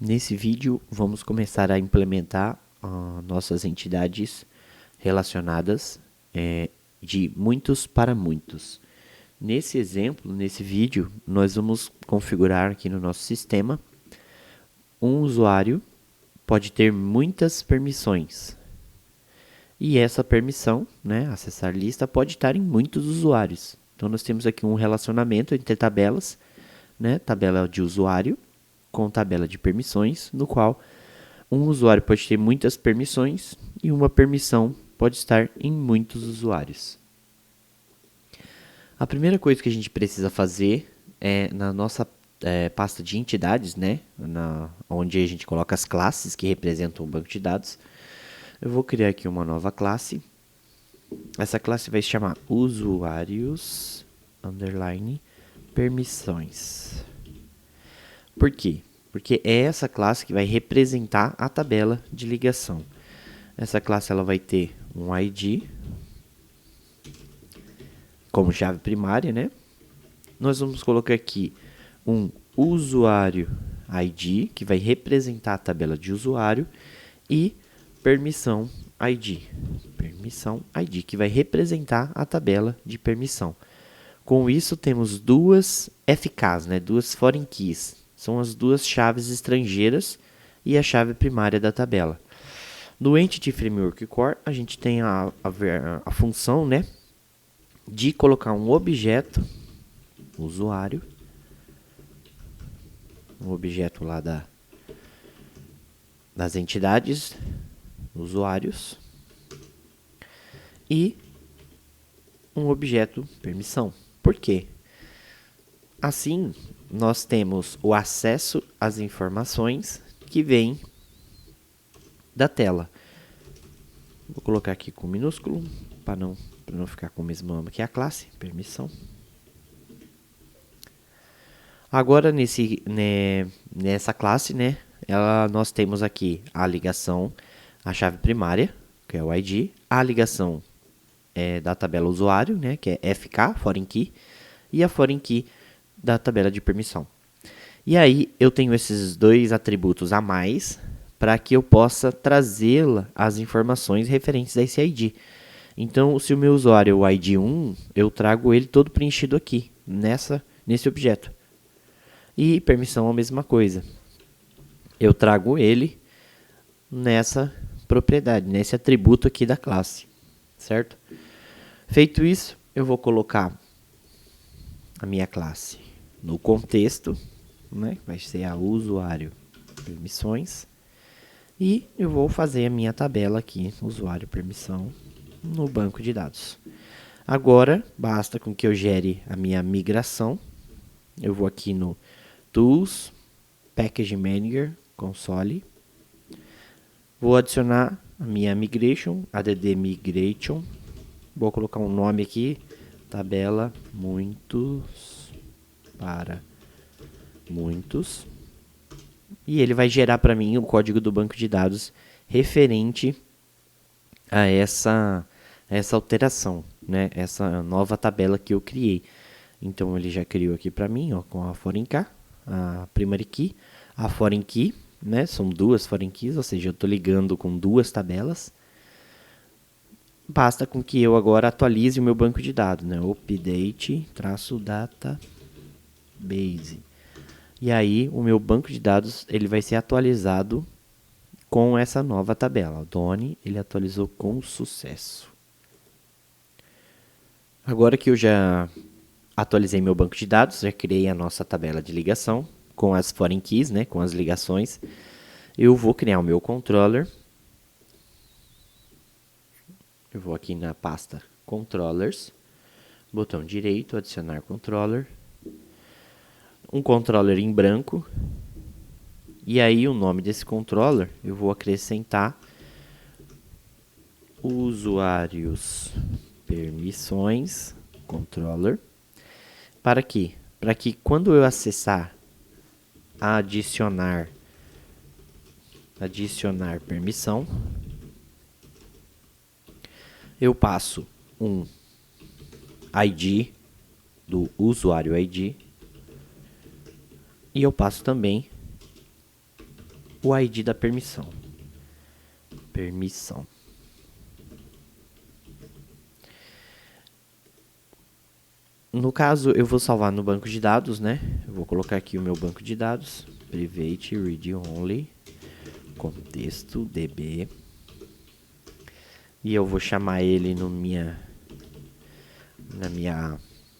Nesse vídeo vamos começar a implementar nossas entidades relacionadas de muitos para muitos. Nesse exemplo, nesse vídeo, nós vamos configurar aqui no nosso sistema um usuário pode ter muitas permissões. E essa permissão, acessar lista, pode estar em muitos usuários. Então, nós temos aqui um relacionamento entre tabelas, tabela de usuário com tabela de permissões, no qual um usuário pode ter muitas permissões e uma permissão pode estar em muitos usuários. A primeira coisa que a gente precisa fazer é na nossa pasta de entidades, onde a gente coloca as classes que representam o banco de dados. Eu vou criar aqui uma nova classe. Essa classe vai se chamar usuários permissões. Por quê? Porque é essa classe que vai representar a tabela de ligação. Essa classe ela vai ter um ID como chave primária, Nós vamos colocar aqui um usuário ID, que vai representar a tabela de usuário, e permissão ID. Permissão ID, que vai representar a tabela de permissão. Com isso, temos duas FKs, duas foreign keys. São as duas chaves estrangeiras e a chave primária da tabela. No Entity Framework Core, a gente tem a função, de colocar um objeto, usuário, um objeto lá das entidades, usuários, e um objeto permissão. Por quê? Assim, nós temos o acesso às informações que vêm da tela. Vou colocar aqui com minúsculo, para não ficar com o mesmo nome que a classe, permissão. Agora, nessa classe, nós temos aqui a ligação, a chave primária, que é o ID, a ligação da tabela usuário, que é FK, foreign key, e a foreign key da tabela de permissão. E aí, eu tenho esses dois atributos a mais para que eu possa trazê-la as informações referentes a esse ID. Então, se o meu usuário é o ID 1, eu trago ele todo preenchido aqui, nesse objeto. E permissão a mesma coisa. Eu trago ele nessa propriedade, nesse atributo aqui da classe, certo? Feito isso, eu vou colocar a minha classe no contexto, vai ser a usuário permissões, e eu vou fazer a minha tabela aqui, usuário permissão, no banco de dados. Agora, basta com que eu gere a minha migração. Eu vou aqui no Tools, Package Manager, Console. Vou adicionar a minha migration, add migration. Vou colocar um nome aqui, tabela muitos para muitos. E ele vai gerar para mim o código do banco de dados referente a essa alteração, essa nova tabela que eu criei. Então, ele já criou aqui para mim, com a foreign key, a primary key, a foreign key, são duas foreign keys, ou seja, eu estou ligando com duas tabelas. Basta com que eu agora atualize o meu banco de dados, update, database. E aí, o meu banco de dados ele vai ser atualizado com essa nova tabela. O Doni, ele atualizou com sucesso. Agora que eu já atualizei meu banco de dados, já criei a nossa tabela de ligação com as foreign keys, com as ligações. Eu vou criar o meu controller. Eu vou aqui na pasta Controllers, botão direito, adicionar controller. Um controller em branco. E aí o nome desse controller eu vou acrescentar usuários permissões controller. Para quê? Para que quando eu acessar adicionar permissão, eu passo um ID do usuário ID e eu passo também o ID da permissão. Permissão. No caso, eu vou salvar no banco de dados, né? Eu vou colocar aqui o meu banco de dados. Private read only. Contexto db. E eu vou chamar ele no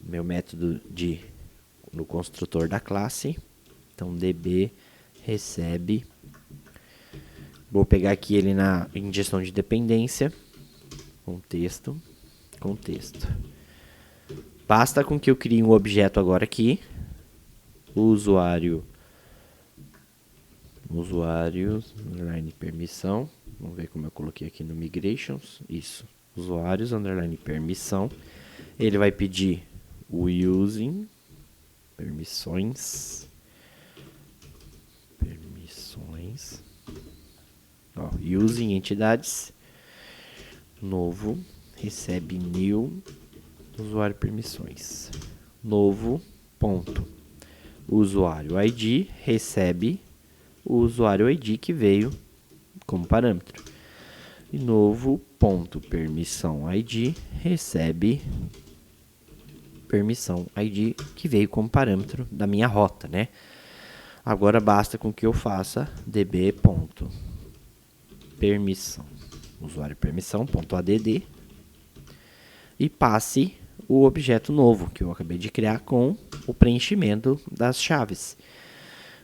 meu método no construtor da classe. Então db recebe. Vou pegar aqui ele na injeção de dependência. Contexto. Basta com que eu crie um objeto agora aqui. Usuários, underline permissão. Vamos ver como eu coloquei aqui no migrations. Isso. Usuários, underline permissão. Ele vai pedir o using, permissões. Ó, using entidades. Novo, recebe new, usuário permissões. Novo, ponto. Usuário ID recebe o usuário ID que veio como parâmetro. E novo ponto permissão ID recebe permissão ID que veio como parâmetro da minha rota, né? Agora basta com que eu faça db ponto permissão, usuário permissão ponto add e passe o objeto novo que eu acabei de criar com o preenchimento das chaves.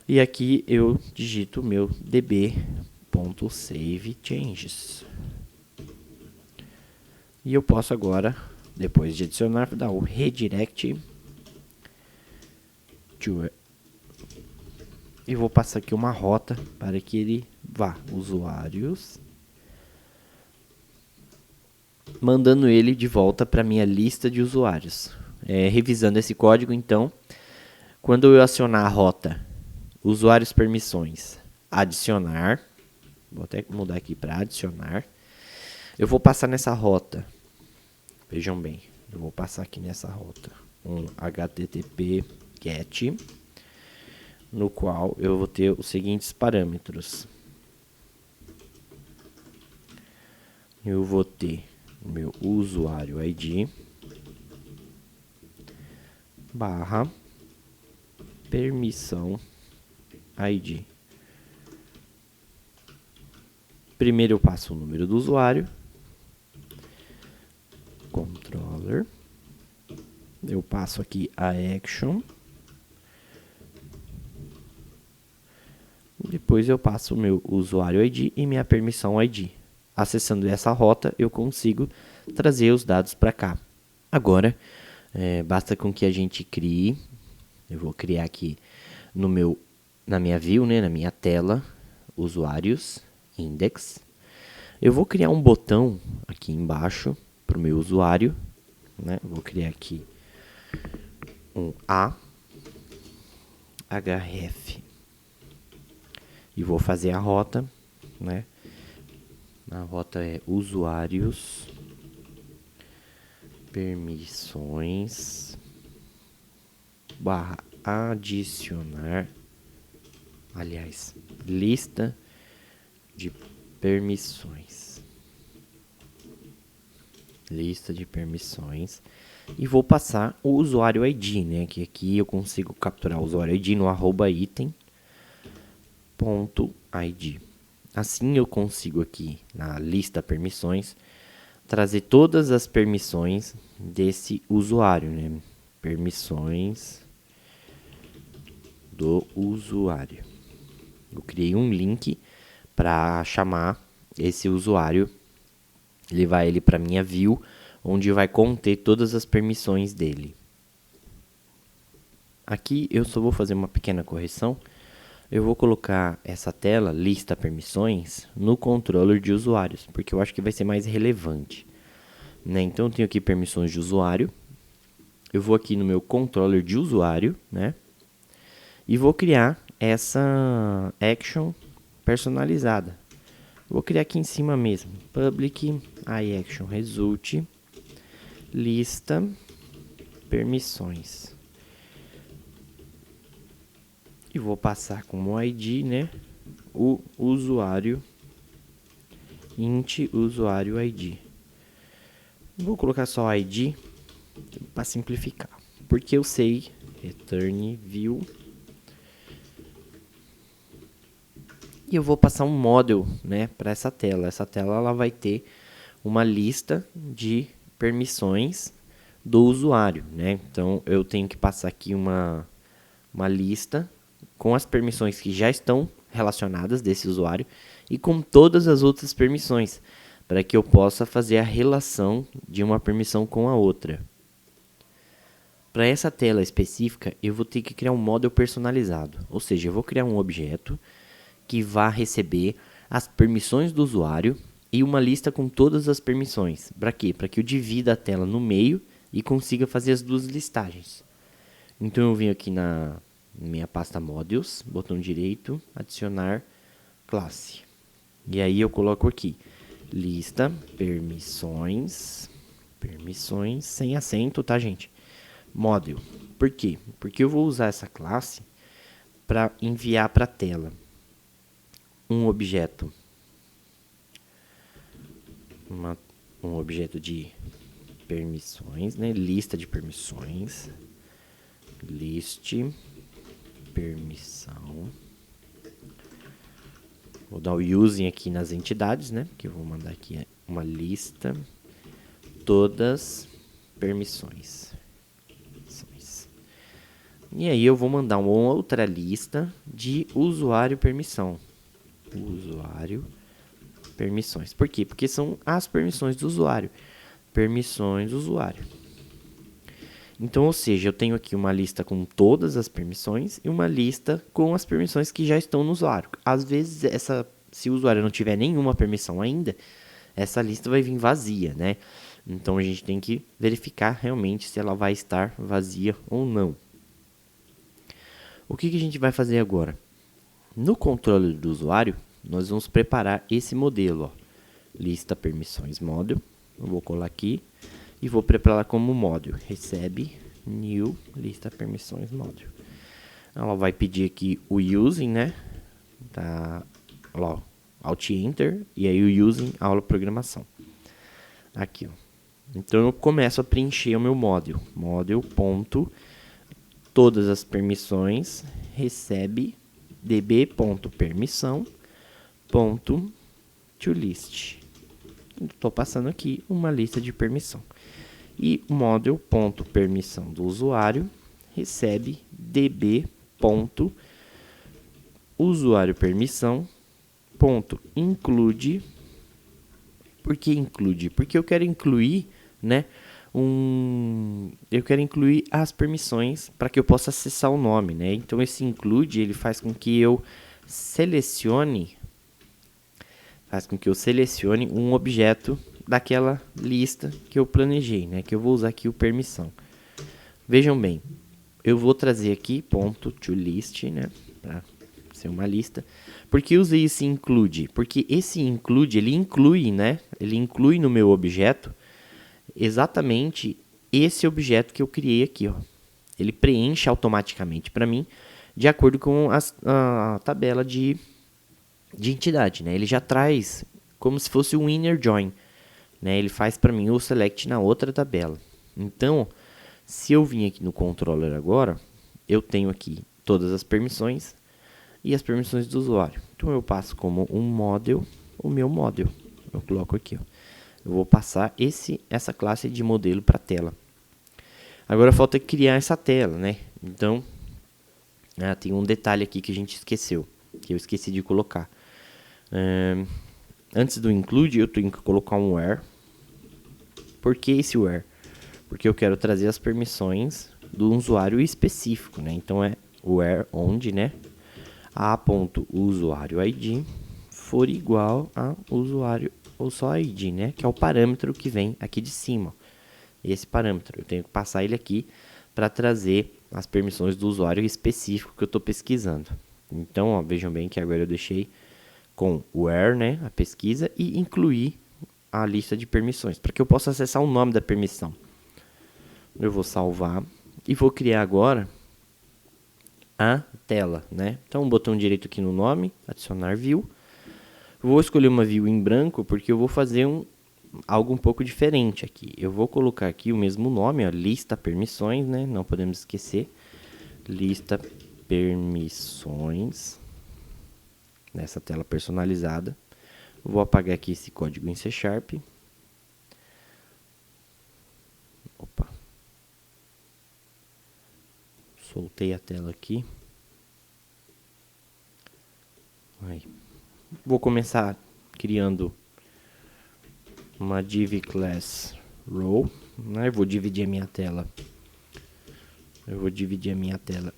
E aqui eu digito o meu db.savechanges. E eu posso agora, depois de adicionar, dar o redirect to, e vou passar aqui uma rota para que ele vá usuários, mandando ele de volta para minha lista de usuários. Revisando esse código, então, quando eu acionar a rota usuários permissões, adicionar, vou até mudar aqui para adicionar, eu vou passar nessa rota, vejam bem, eu vou passar aqui nessa rota um http get, no qual eu vou ter os seguintes parâmetros. Eu vou ter o meu usuário ID barra permissão ID. Primeiro eu passo o número do usuário, controller, eu passo aqui a action, depois eu passo o meu usuário ID e minha permissão ID. Acessando essa rota, eu consigo trazer os dados para cá. Agora, basta com que a gente crie, eu vou criar aqui na minha view, né, na minha tela, usuários, index. Eu vou criar um botão aqui embaixo para o meu usuário, né? Vou criar aqui um href e vou fazer a rota, né? A rota é usuários, permissões, barra adicionar, aliás, lista de permissões. Lista de permissões. E vou passar o usuário ID, né? Que aqui eu consigo capturar o usuário ID no @item.id. Assim eu consigo aqui na lista permissões trazer todas as permissões desse usuário, né? Permissões do usuário. Eu criei um link para chamar esse usuário, levar ele para minha view, onde vai conter todas as permissões dele. Aqui eu só vou fazer uma pequena correção. Eu vou colocar essa tela, lista permissões, no controller de usuários, porque eu acho que vai ser mais relevante, né? Então eu tenho aqui permissões de usuário. Eu vou aqui no meu controller de usuário, né? E vou criar essa action personalizada. Vou criar aqui em cima mesmo, public iAction result lista permissões. E vou passar como ID, né, o usuário, int usuário ID. Vou colocar só ID para simplificar, porque eu sei return view e eu vou passar um model, né, para essa tela. Essa tela ela vai ter uma lista de permissões do usuário, né? Então eu tenho que passar aqui uma lista com as permissões que já estão relacionadas desse usuário e com todas as outras permissões, para que eu possa fazer a relação de uma permissão com a outra. Para essa tela específica, eu vou ter que criar um model personalizado, ou seja, eu vou criar um objeto que vá receber as permissões do usuário e uma lista com todas as permissões. Para quê? Para que eu divida a tela no meio e consiga fazer as duas listagens. Então eu venho aqui na minha pasta Modules, botão direito, adicionar classe. E aí eu coloco aqui lista permissões sem acento, tá, gente? Module. Por quê? Porque eu vou usar essa classe para enviar para a tela um objeto, um objeto de permissões, né? Lista de permissões, list permissão. Vou dar o using aqui nas entidades, né? Que eu vou mandar aqui uma lista, todas permissões. E aí eu vou mandar uma outra lista de usuário permissão. Usuário permissões. Por quê? Porque são as permissões do usuário. Permissões do usuário. Então, ou seja, eu tenho aqui uma lista com todas as permissões e uma lista com as permissões que já estão no usuário. Às vezes, se o usuário não tiver nenhuma permissão ainda, essa lista vai vir vazia, né? Então, a gente tem que verificar realmente se ela vai estar vazia ou não. O que a gente vai fazer agora? No controle do usuário, nós vamos preparar esse modelo, ó. Lista permissões model. Eu vou colar aqui e vou preparar como model. Recebe new lista permissões model. Ela vai pedir aqui o using, né? Tá, ó, Alt Enter e aí o using aula programação. Aqui, ó. Então eu começo a preencher o meu model. Model ponto todas as permissões recebe db.permissão.toList. Estou passando aqui uma lista de permissão. E model.permissão do usuário recebe db.usuáriopermissão.include. Por que include? Porque eu quero incluir, né, eu quero incluir as permissões para que eu possa acessar o nome, né? Então esse include ele faz com que eu selecione um objeto daquela lista que eu planejei, né? Que eu vou usar aqui o permissão. Vejam bem, eu vou trazer aqui .toList, né? Para ser uma lista. Por que eu usei esse include? Porque esse include ele inclui, né? Ele inclui no meu objeto exatamente esse objeto que eu criei aqui, ó. Ele preenche automaticamente para mim de acordo com a tabela de entidade, né? Ele já traz como se fosse um inner join, né? Ele faz para mim o select na outra tabela. Então, se eu vim aqui no controller agora, eu tenho aqui todas as permissões e as permissões do usuário. Então eu passo como um model, o meu model. Eu coloco aqui, ó. Eu vou passar essa classe de modelo para a tela. Agora falta criar essa tela, né? Então, tem um detalhe aqui que a gente esqueceu, que eu esqueci de colocar. Antes do include, eu tenho que colocar um where. Por que esse where? Porque eu quero trazer as permissões do usuário específico, né? Então, é where onde, né? a.usuário_id for igual a usuário ou só ID, né? Que é o parâmetro que vem aqui de cima. Esse parâmetro, eu tenho que passar ele aqui para trazer as permissões do usuário específico que eu estou pesquisando. Então, ó, vejam bem que agora eu deixei com where, né, a pesquisa, e incluir a lista de permissões, para que eu possa acessar o nome da permissão. Eu vou salvar e vou criar agora a tela, né? Então, botão direito aqui no nome, adicionar view. Vou escolher uma view em branco porque eu vou fazer algo um pouco diferente aqui. Eu vou colocar aqui o mesmo nome, ó, lista permissões, né? Não podemos esquecer. Lista permissões. Nessa tela personalizada. Vou apagar aqui esse código em C#. Opa. Soltei a tela aqui. Aí. Vou começar criando uma div class row, né? Eu vou dividir a minha tela.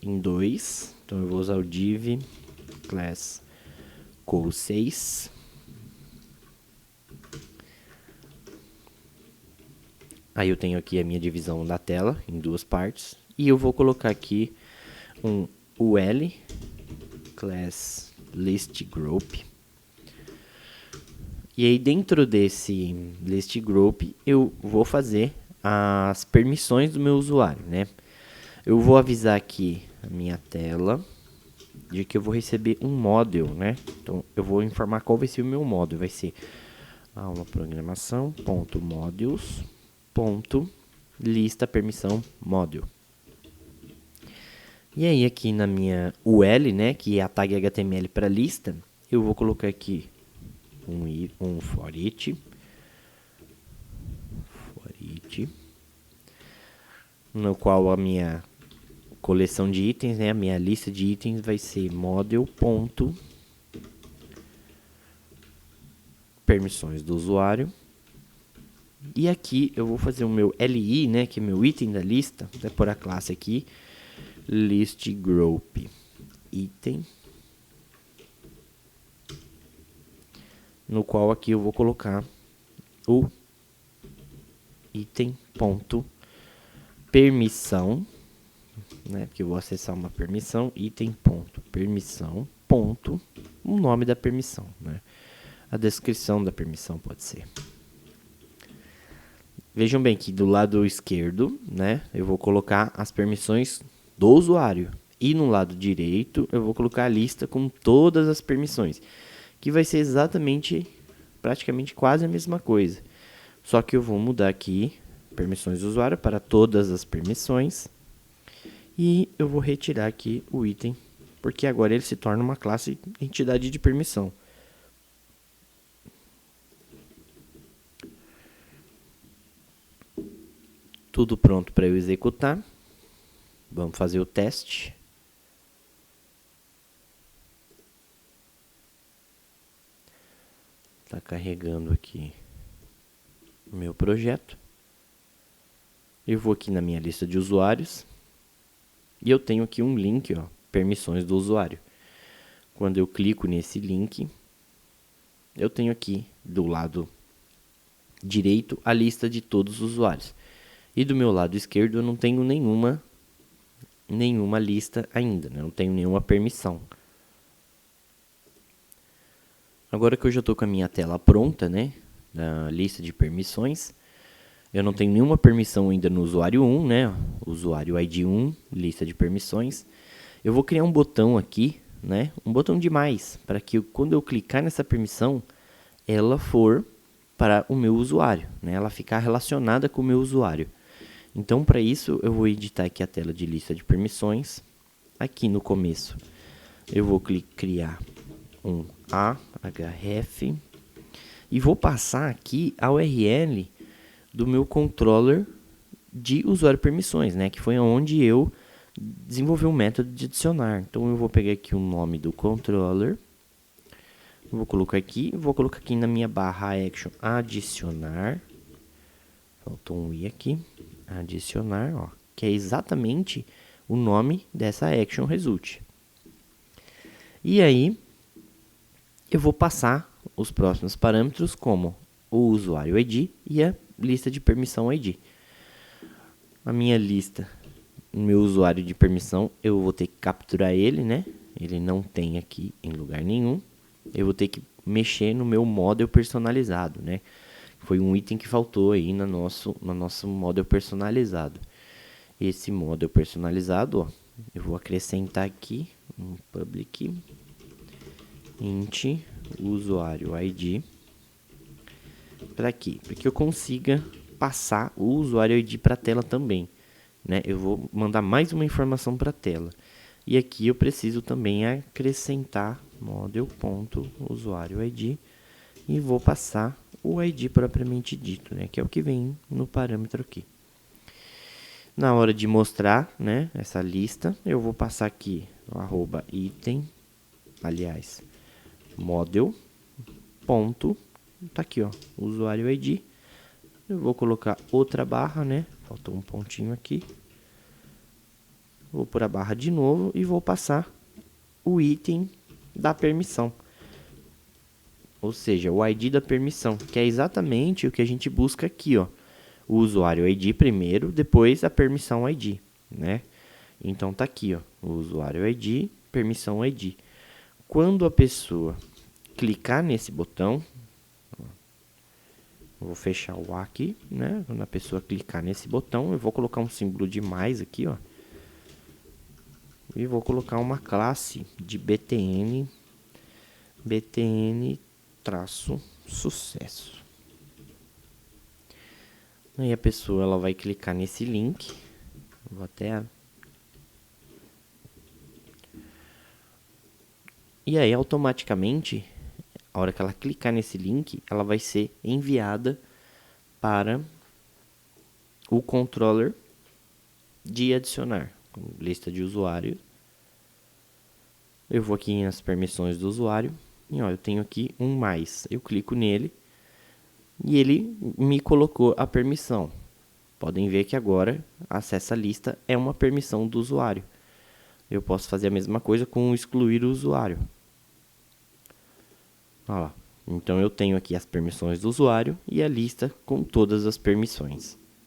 Em dois. Então eu vou usar o div class co6. Aí eu tenho aqui a minha divisão da tela em duas partes. E eu vou colocar aqui um ul class list group. E aí dentro desse list group eu vou fazer as permissões do meu usuário, né? Eu vou avisar aqui a minha tela de que eu vou receber um module, né? Então eu vou informar qual vai ser o meu module. Vai ser aula programação.modules.lista permissão module. E aí aqui na minha UL, né, que é a tag HTML para lista, eu vou colocar aqui um for each, no qual a minha coleção de itens, né, a minha lista de itens vai ser module.permissões do usuário. E aqui eu vou fazer o meu LI, né, que é meu item da lista, vou pôr a classe aqui, list group item, no qual aqui eu vou colocar o item.permissão, né, porque eu vou acessar uma permissão, item.permissão, o nome da permissão, né, a descrição da permissão pode ser. Vejam bem que do lado esquerdo, né, eu vou colocar as permissões do usuário. E no lado direito, eu vou colocar a lista com todas as permissões. Que vai ser exatamente, praticamente quase a mesma coisa. Só que eu vou mudar aqui, permissões do usuário, para todas as permissões. E eu vou retirar aqui o item, porque agora ele se torna uma classe entidade de permissão. Tudo pronto para eu executar. Vamos fazer o teste. Está carregando aqui o meu projeto. Eu vou aqui na minha lista de usuários. E eu tenho aqui um link, ó, permissões do usuário. Quando eu clico nesse link, eu tenho aqui do lado direito a lista de todos os usuários. E do meu lado esquerdo eu não tenho nenhuma lista ainda, né? Não tenho nenhuma permissão. Agora que eu já estou com a minha tela pronta, né, na lista de permissões, eu não tenho nenhuma permissão ainda no usuário 1, né, usuário ID 1, lista de permissões. Eu vou criar um botão aqui, né, um botão de mais, para que quando eu clicar nessa permissão, ela for para o meu usuário, né, ela ficar relacionada com o meu usuário. Então, para isso, eu vou editar aqui a tela de lista de permissões. Aqui no começo, eu vou criar um ahref e vou passar aqui a URL do meu controller de usuário permissões, né? Que foi onde eu desenvolvi um método de adicionar. Então, eu vou pegar aqui o nome do controller, vou colocar aqui na minha barra action adicionar. Faltou um i aqui. Adicionar, ó, que é exatamente o nome dessa action result. E aí, eu vou passar os próximos parâmetros como o usuário ID e a lista de permissão ID. A minha lista, o meu usuário de permissão, eu vou ter que capturar ele, né? Ele não tem aqui em lugar nenhum. Eu vou ter que mexer no meu model personalizado, né? Foi um item que faltou aí no nosso model personalizado. Esse model personalizado, ó, Eu vou acrescentar aqui um public int usuário ID. Para quê? Para que eu consiga passar o usuário ID para a tela também, né? Eu vou mandar mais uma informação para a tela. E aqui eu preciso também acrescentar model.usuário ID e vou passar o ID propriamente dito, né? Que é o que vem no parâmetro aqui. Na hora de mostrar, né, essa lista, eu vou passar aqui o arroba item, aliás, model, ponto, tá aqui, ó, usuário ID. Eu vou colocar outra barra, né, faltou um pontinho aqui. Vou pôr a barra de novo e vou passar o item da permissão. Ou seja, o ID da permissão, que é exatamente o que a gente busca aqui, ó. O usuário ID primeiro, depois a permissão ID, né? Então tá aqui, ó, o usuário ID, permissão ID. Quando a pessoa clicar nesse botão, eu vou fechar o A aqui, né? Quando a pessoa clicar nesse botão, eu vou colocar um símbolo de mais aqui, ó. E vou colocar uma classe de btn sucesso. Aí a pessoa ela vai clicar nesse link. Vou até... E aí automaticamente, a hora que ela clicar nesse link, ela vai ser enviada para o controller de adicionar, lista de usuários. Eu vou aqui nas permissões do usuário e ó, eu tenho aqui um mais. Eu clico nele e ele me colocou a permissão. Podem ver que agora acessa a lista é uma permissão do usuário. Eu posso fazer a mesma coisa com excluir o usuário. Olha lá. Então eu tenho aqui as permissões do usuário e a lista com todas as permissões.